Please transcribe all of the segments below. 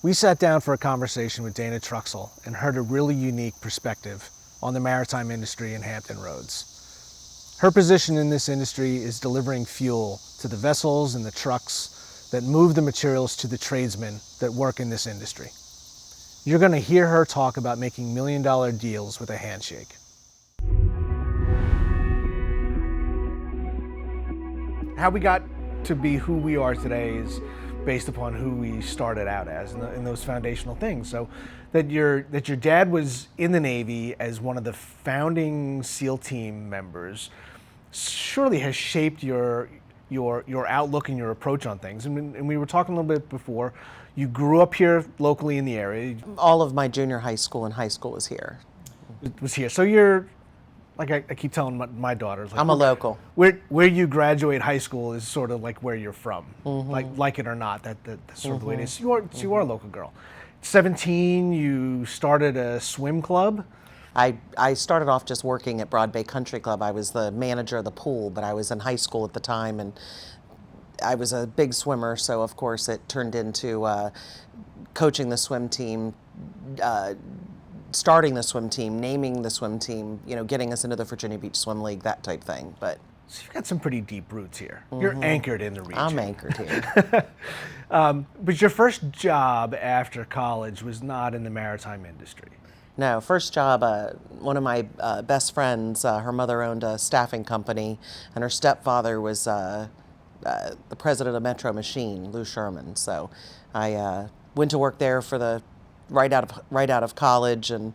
We sat down for a conversation with Dana Truxell and heard a really unique perspective on the maritime industry in Hampton Roads. Her position in this industry is delivering fuel to the vessels and the trucks that move the materials to the tradesmen that work in this industry. You're going to hear her talk about making million-dollar deals with a handshake. How we got to be who we are today is based upon who we started out as and those foundational things. So that your dad was in the Navy as one of the founding SEAL team members surely has shaped your outlook and your approach on things. And we were talking a little bit before. You grew up here locally in the area. All of my junior high school and high school was here. It was here. So you're, like I keep telling my daughters, like, I'm a local. Where you graduate high school is sort of like where you're from, like it or not. That's sort of the way it is. So you are a local girl. 17, you started a swim club. I started off just working at Broad Bay Country Club. I was the manager of the pool, but I was in high school at the time, and I was a big swimmer, so of course it turned into coaching the swim team, starting the swim team, naming the swim team, getting us into the Virginia Beach Swim League, that type thing. But so you've got some pretty deep roots here. You're anchored in the region. I'm anchored here. But your first job after college was not in the maritime industry. No, first job, one of my best friends, her mother owned a staffing company, and her stepfather was the president of Metro Machine, Lou Sherman. So I went to work there for right out of college, and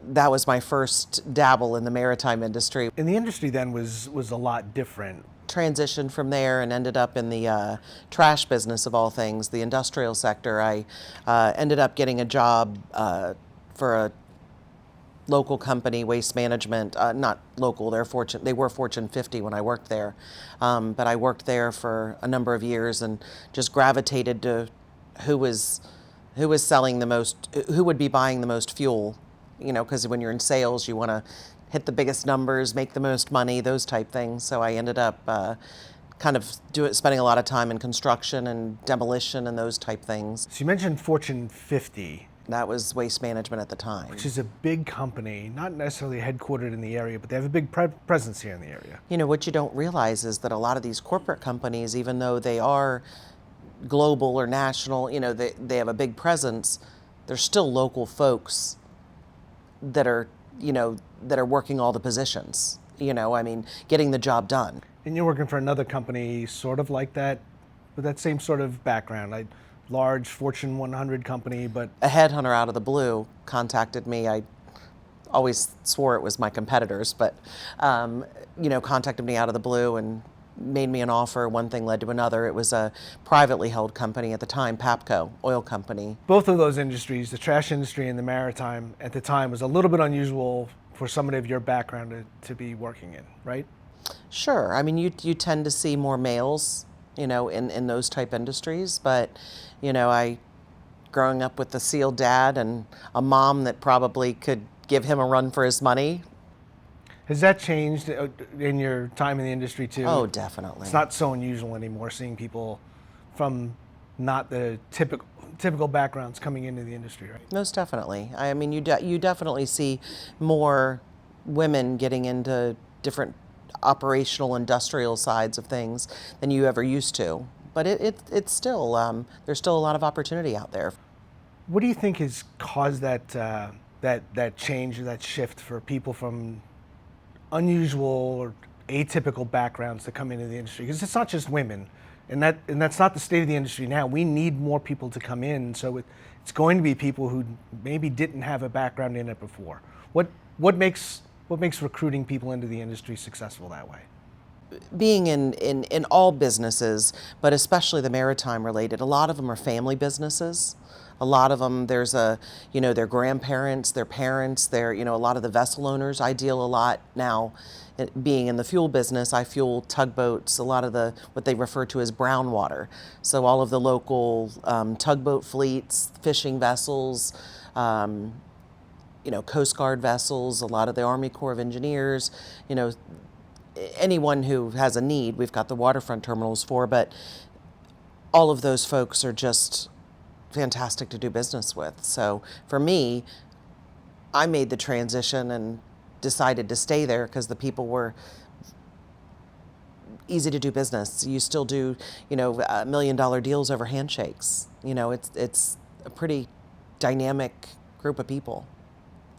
that was my first dabble in the maritime industry. And the industry then was a lot different. Transitioned from there and ended up in the trash business of all things, the industrial sector. I ended up getting a job for a local company, Waste Management, not local, they were Fortune 50 when I worked there. But I worked there for a number of years and just gravitated to who was selling the most, who would be buying the most fuel, because when you're in sales, you want to hit the biggest numbers, make the most money, those type things. So I ended up spending a lot of time in construction and demolition and those type things. So you mentioned Fortune 50. That was Waste Management at the time. Which is a big company, not necessarily headquartered in the area, but they have a big presence here in the area. What you don't realize is that a lot of these corporate companies, even though they are global or national, they have a big presence, they're still local folks that are working all the positions, getting the job done. And you're working for another company sort of like that, with that same sort of background. Large Fortune 100 company, but a headhunter out of the blue contacted me. I always swore it was my competitors, but contacted me out of the blue and made me an offer. One thing led to another. It was a privately held company at the time, Papco, oil company. Both of those industries, the trash industry and the maritime at the time, was a little bit unusual for somebody of your background to be working in, right? Sure. I mean, you tend to see more males, in those type industries, but I, growing up with a SEAL dad and a mom that probably could give him a run for his money. Has that changed in your time in the industry too? Oh, definitely. It's not so unusual anymore seeing people from not the typical backgrounds coming into the industry, right? Most definitely. I mean, you definitely see more women getting into different operational industrial sides of things than you ever used to. But it's still, there's still a lot of opportunity out there. What do you think has caused that change or that shift for people from unusual or atypical backgrounds to come into the industry? Because it's not just women, and that's not the state of the industry now. We need more people to come in, so it's going to be people who maybe didn't have a background in it before. What makes recruiting people into the industry successful that way? Being in all businesses, but especially the maritime related, a lot of them are family businesses. A lot of them, there's their grandparents, their parents, a lot of the vessel owners. I deal a lot now, being in the fuel business, I fuel tugboats, a lot of what they refer to as brown water. So all of the local tugboat fleets, fishing vessels, Coast Guard vessels, a lot of the Army Corps of Engineers, anyone who has a need, we've got the waterfront terminals for, but all of those folks are just fantastic to do business with. So for me, I made the transition and decided to stay there because the people were easy to do business. You still do, $1 million deals over handshakes. It's a pretty dynamic group of people.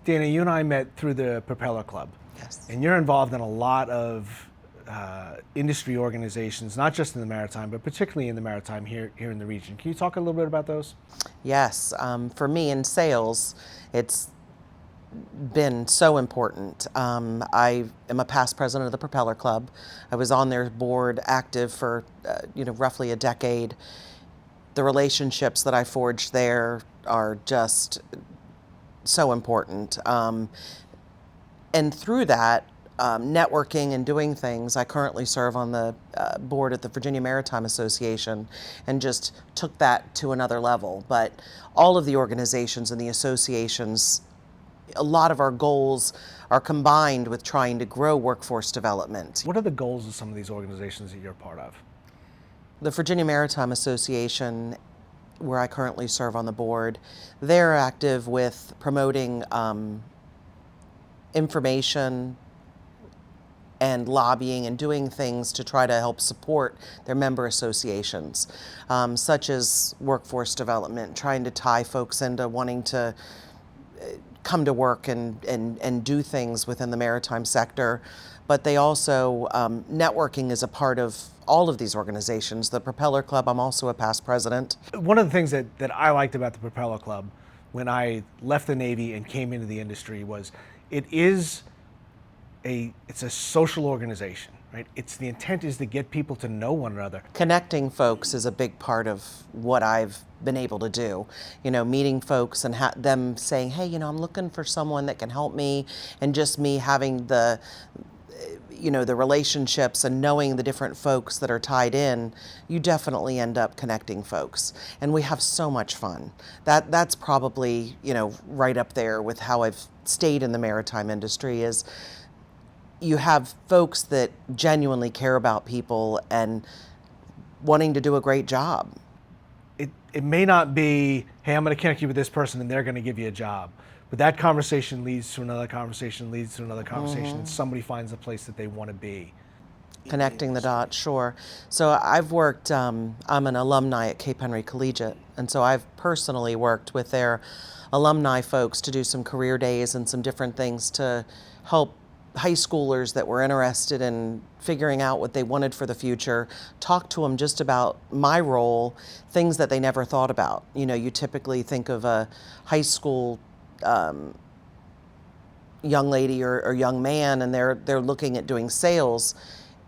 Dana, you and I met through the Propeller Club. Yes. And you're involved in a lot of industry organizations, not just in the maritime, but particularly in the maritime here in the region. Can you talk a little bit about those? Yes. For me in sales, it's been so important. I am a past president of the Propeller Club. I was on their board active for roughly a decade. The relationships that I forged there are just so important. And through that, networking and doing things, I currently serve on the board at the Virginia Maritime Association and just took that to another level. But all of the organizations and the associations, a lot of our goals are combined with trying to grow workforce development. What are the goals of some of these organizations that you're part of? The Virginia Maritime Association, where I currently serve on the board, they're active with promoting information and lobbying and doing things to try to help support their member associations, such as workforce development, trying to tie folks into wanting to come to work and do things within the maritime sector. But they also, networking is a part of all of these organizations. The Propeller Club, I'm also a past president. One of the things that I liked about the Propeller Club when I left the Navy and came into the industry was it's a social organization, right? The intent is to get people to know one another. Connecting folks is a big part of what I've been able to do. Meeting folks and them saying, hey, I'm looking for someone that can help me, and just me having the relationships and knowing the different folks that are tied in, you definitely end up connecting folks. And we have so much fun. That's probably, right up there with how I've stayed in the maritime industry is you have folks that genuinely care about people and wanting to do a great job. It may not be, hey, I'm going to connect you with this person and they're going to give you a job. But that conversation leads to another conversation, leads to another conversation, and somebody finds a place that they want to be. Connecting the dots, sure. So I've worked, I'm an alumni at Cape Henry Collegiate, and so I've personally worked with their alumni folks to do some career days and some different things to help high schoolers that were interested in figuring out what they wanted for the future, talk to them just about my role, things that they never thought about. You typically think of a high school young lady or young man, and they're looking at doing sales.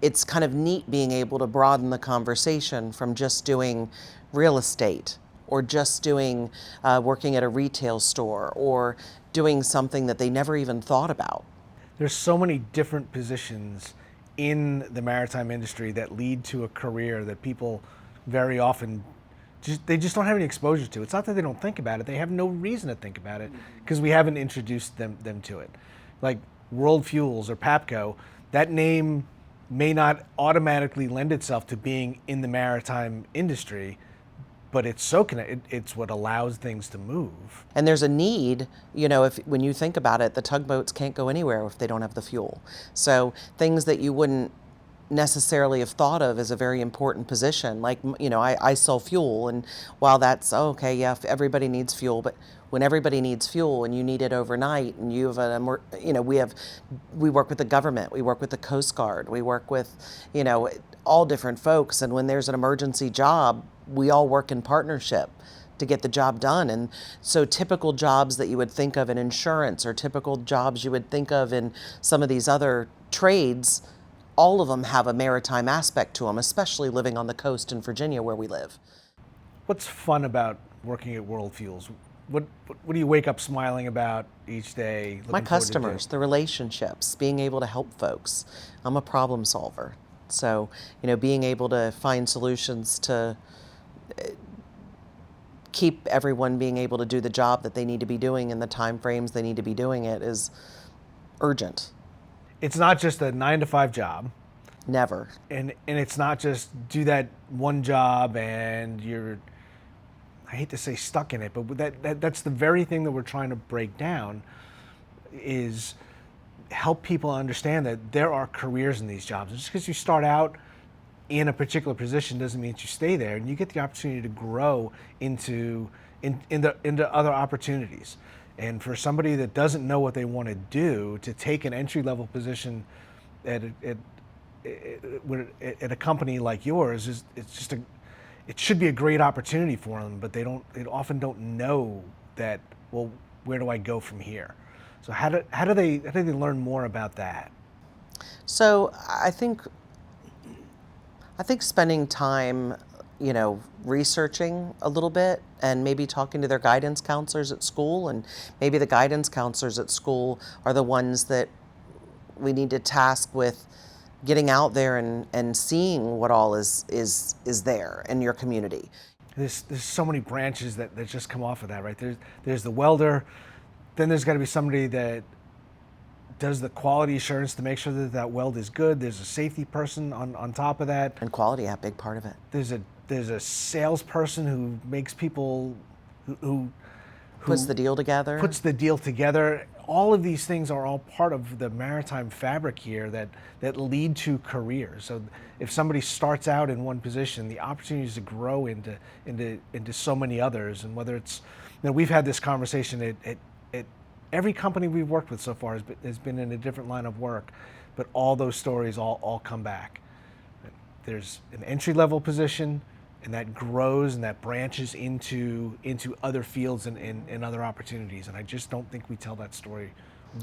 It's kind of neat being able to broaden the conversation from just doing real estate or just doing working at a retail store or doing something that they never even thought about. There's so many different positions in the maritime industry that lead to a career that people very often they just don't have any exposure to. It's not that they don't think about it; they have no reason to think about it because we haven't introduced them to it. Like World Fuels or PAPCO, that name may not automatically lend itself to being in the maritime industry, but it's so connected. It's what allows things to move. And there's a need, when you think about it, the tugboats can't go anywhere if they don't have the fuel. So things that you wouldn't necessarily have thought of as a very important position, like, I sell fuel, and while that's, okay, yeah, everybody needs fuel, but when everybody needs fuel and you need it overnight, and you have we work with the government, we work with the Coast Guard, we work with, all different folks, and when there's an emergency job, we all work in partnership to get the job done. And so typical jobs that you would think of in insurance or typical jobs you would think of in some of these other trades, all of them have a maritime aspect to them, especially living on the coast in Virginia where we live. What's fun about working at World Fuels? What do you wake up smiling about each day? My customers, the relationships, being able to help folks. I'm a problem solver. So, being able to find solutions to keep everyone being able to do the job that they need to be doing in the time frames they need to be doing it is urgent. It's not just a 9-to-5 job. Never. And it's not just do that one job and I hate to say stuck in it, but that's the very thing that we're trying to break down, is help people understand that there are careers in these jobs. Just because you start out in a particular position doesn't mean that you stay there, and you get the opportunity to grow into other opportunities. And for somebody that doesn't know what they want to do, to take an entry-level position at a company like yours, it should be a great opportunity for them, but they often don't know that, well, where do I go from here? So how do they learn more about that? So I think spending time, researching a little bit and maybe talking to their guidance counselors at school, and maybe the guidance counselors at school are the ones that we need to task with getting out there and seeing what all is there in your community. There's so many branches that just come off of that, right? There's the welder, then there's got to be somebody that does the quality assurance to make sure that weld is good. There's a safety person on top of that. And quality, a big part of it. There's a salesperson who makes people who puts the deal together. Puts the deal together. All of these things are all part of the maritime fabric here that lead to careers. So if somebody starts out in one position, the opportunities to grow into so many others, and whether it's, we've had this conversation at every company we've worked with so far has been in a different line of work, but all those stories all come back. There's an entry-level position, and that grows and that branches into other fields and other opportunities. And I just don't think we tell that story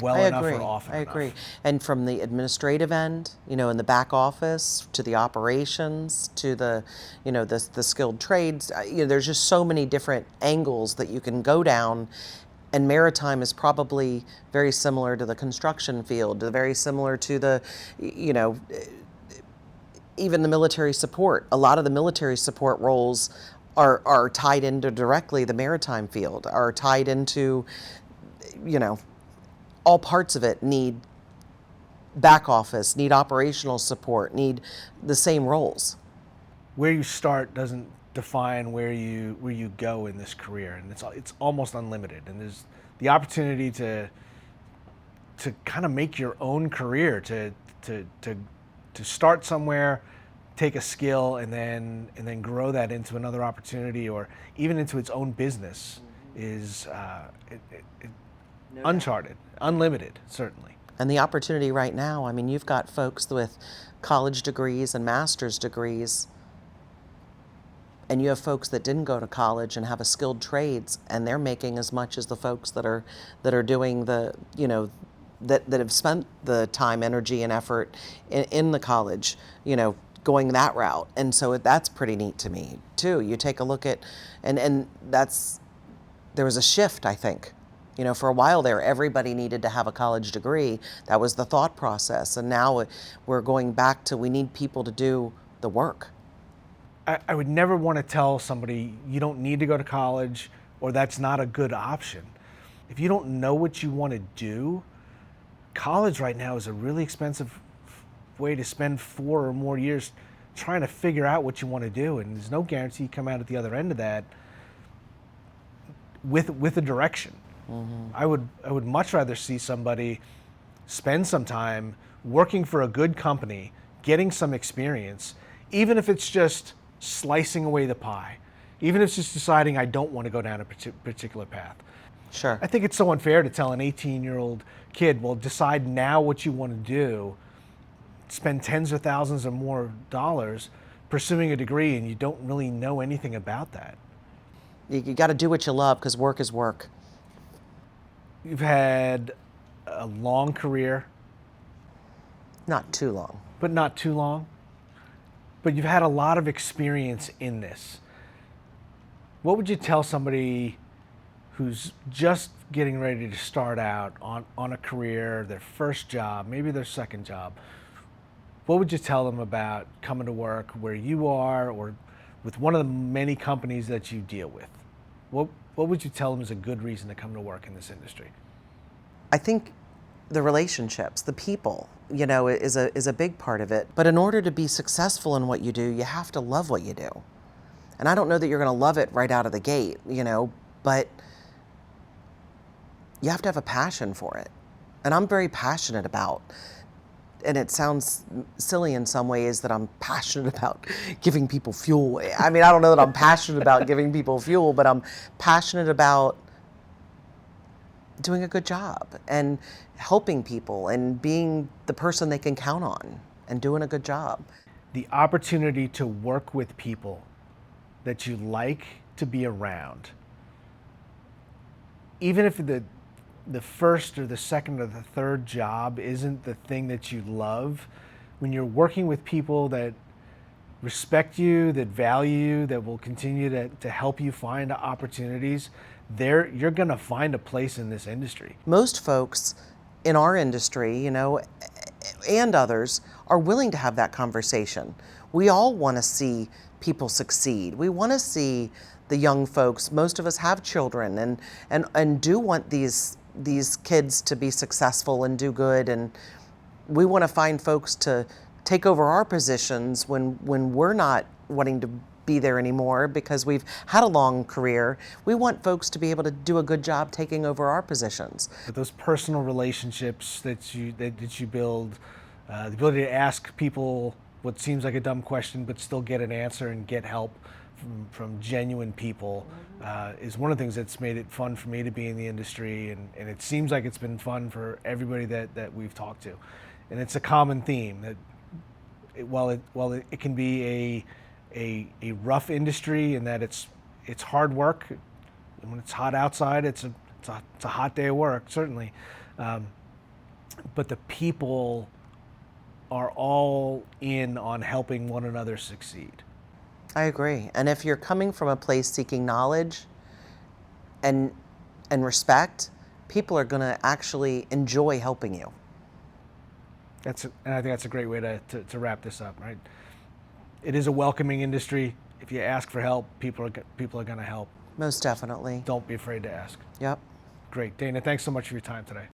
well enough or often enough. I agree. And from the administrative end, in the back office, to the operations, to the, the skilled trades, there's just so many different angles that you can go down. And maritime is probably very similar to the construction field, very similar to the, even the military support. A lot of the military support roles are tied into directly the maritime field, are tied into, all parts of it need back office, need operational support, need the same roles. Where you start doesn't define where you go in this career, and it's almost unlimited. And there's the opportunity to kind of make your own career, to start somewhere, take a skill, and then grow that into another opportunity, or even into its own business, is uncharted, unlimited, certainly. And the opportunity right now, you've got folks with college degrees and master's degrees, and you have folks that didn't go to college and have a skilled trades, and they're making as much as the folks that are doing the, that have spent the time, energy, and effort in the college, going that route. And so that's pretty neat to me too. You take a look at, and there was a shift, I think. For a while there, everybody needed to have a college degree. That was the thought process. And now we're going back to, we need people to do the work. I would never want to tell somebody you don't need to go to college, or that's not a good option. If you don't know what you want to do, college right now is a really expensive way to spend 4 or more years trying to figure out what you want to do, and there's no guarantee you come out at the other end of that with a direction. Mm-hmm. I would much rather see somebody spend some time working for a good company, getting some experience, even if it's just slicing away the pie, even if it's just deciding I don't want to go down a particular path. Sure. I think it's so unfair to tell an 18-year-old kid, well, decide now what you want to do, spend tens of thousands or more dollars pursuing a degree, and you don't really know anything about that. You got to do what you love, because work is work. You've had a long career. Not too long. But not too long. But you've had a lot of experience in this. What would you tell somebody who's just getting ready to start out on a career, their first job, maybe their second job? What would you tell them about coming to work where you are, or with one of the many companies that you deal with? What would you tell them is a good reason to come to work in this industry? I think the relationships, the people, is a big part of it. But in order to be successful in what you do, you have to love what you do. And I don't know that you're going to love it right out of the gate, but you have to have a passion for it. And I'm very passionate about, and it sounds silly in some ways that I'm passionate about giving people fuel. I mean, I don't know that I'm passionate about giving people fuel, but I'm passionate about doing a good job and helping people and being the person they can count on and doing a good job. The opportunity to work with people that you like to be around, even if the first or the second or the third job isn't the thing that you love, when you're working with people that respect you, that value you, that will continue to help you find opportunities, you're going to find a place in this industry. Most folks in our industry, and others, are willing to have that conversation. We all want to see people succeed. We want to see the young folks. Most of us have children and do want these kids to be successful and do good, and we want to find folks to take over our positions when we're not wanting to be there anymore because we've had a long career. We want folks to be able to do a good job taking over our positions. But those personal relationships that you build, the ability to ask people what seems like a dumb question but still get an answer and get help from genuine people, is one of the things that's made it fun for me to be in the industry, and it seems like it's been fun for everybody that we've talked to. And it's a common theme that while it can be a rough industry in that it's hard work, and when it's hot outside, it's a hot day of work, certainly, but the people are all in on helping one another succeed. I agree. And if you're coming from a place seeking knowledge and respect, people are going to actually enjoy helping you. And I think that's a great way to wrap this up, right? It is a welcoming industry. If you ask for help, people are going to help. Most definitely. Don't be afraid to ask. Yep. Great. Dana, thanks so much for your time today.